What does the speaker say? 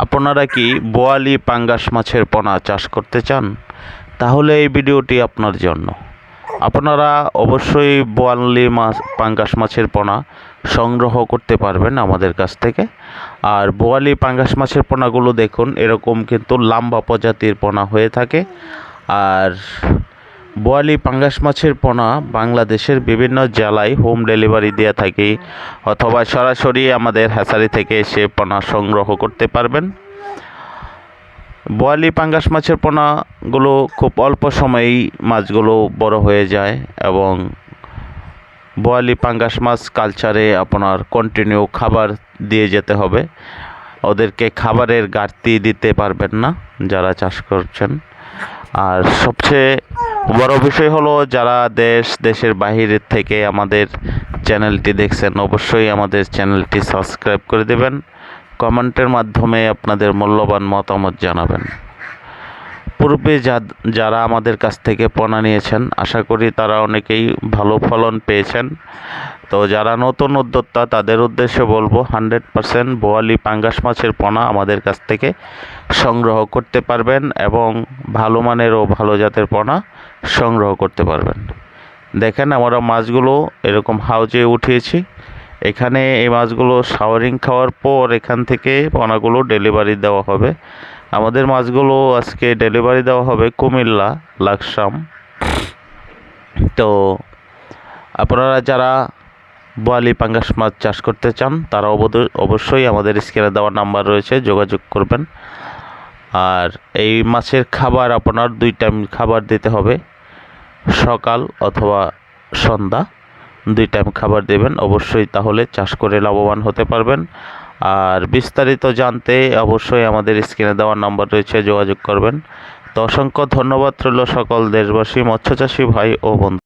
আপনারা কি বোয়ালি পাঙ্গাস মাছের পোনা চাষ করতে চান? তাহলে এই ভিডিওটি আপনার জন্য। আপনারা অবশ্যই বোয়ালি মাছ পাঙ্গাস মাছের পোনা সংগ্রহ করতে পারবেন আমাদের কাছ থেকে। আর বোয়ালি পাঙ্গাস মাছের পোনাগুলো দেখুন, এরকম কিন্তু লম্বা প্রজাতির পোনা হয়ে থাকে। আর বোয়ালি পাঙ্গাস মাছের পোনা বাংলাদেশের বিভিন্ন জেলায় হোম ডেলিভারি দিয়ে থাকি, অথবা সরাসরি আমাদের হ্যাচারি থেকে এসে পোনা সংগ্রহ করতে পারবেন। বোয়ালি পাঙ্গাস মাছের পোনাগুলো খুব অল্প সময়েই মাছগুলো বড় হয়ে যায়, এবং বোয়ালি পাঙ্গাস মাছ কালচারে আপনার কন্টিনিউ খাবার দিয়ে যেতে হবে। ওদেরকে খাবারের ঘাটতি দিতে পারবেন না যারা চাষ করছেন। আর সবচেয়ে বড় বিষয় হলো, যারা দেশের বাহিরের থেকে আমাদের চ্যানেলটি দেখছেন, অবশ্যই আমাদের চ্যানেলটি সাবস্ক্রাইব করে দেবেন। কমেন্টের মাধ্যমে আপনাদের মূল্যবান মতামত জানাবেন। পূর্বে যারা আমাদের কাছ থেকে পোনা নিয়েছেন, আশা করি তারা অনেকেই ভালো ফলন পেয়েছেন। তো যারা নতুন উদ্যোক্তা, তাদের উদ্দেশ্যে বলবো, 100% বোয়ালি পাঙ্গাস মাছের পোনা আমাদের কাছ থেকে সংগ্রহ করতে পারবেন, এবং ভালো মানের ও ভালো জাতের পোনা সংগ্রহ করতে পারবেন। দেখেন, আমরা মাছগুলো এরকম হাউজে উঠিয়েছি। এখানে এই মাছগুলো শাওয়ারিং খাওয়ার পর এখান থেকে পোনাগুলো ডেলিভারি দেওয়া হবে। আমাদের মাছগুলো আজকে ডেলিভারি দেওয়া হবে কুমিল্লা লাকসাম। তো আপনারা যারা বোয়ালি পাঙ্গাস মাছ চাষ করতে চান, তারা অবশ্যই আমাদের স্ক্রিনে দেওয়া নাম্বার রয়েছে, যোগাযোগ করবেন। আর এই মাছের খাবার আপনার 2 টাইম খাবার দিতে হবে, সকাল অথবা সন্ধ্যা 2 টাইম খাবার দেবেন অবশ্যই, তাহলে চাষ করে লাভবান হতে পারবেন। আর বিস্তারিত জানতে অবশ্যই আমাদের স্ক্রিনে দেওয়া নাম্বার রয়েছে, যোগাযোগ করবেন। তো অসংখ্য ধন্যবাদ রইল সকল দেশবাসী, মৎস্যচাষী ভাই ও বন্ধু।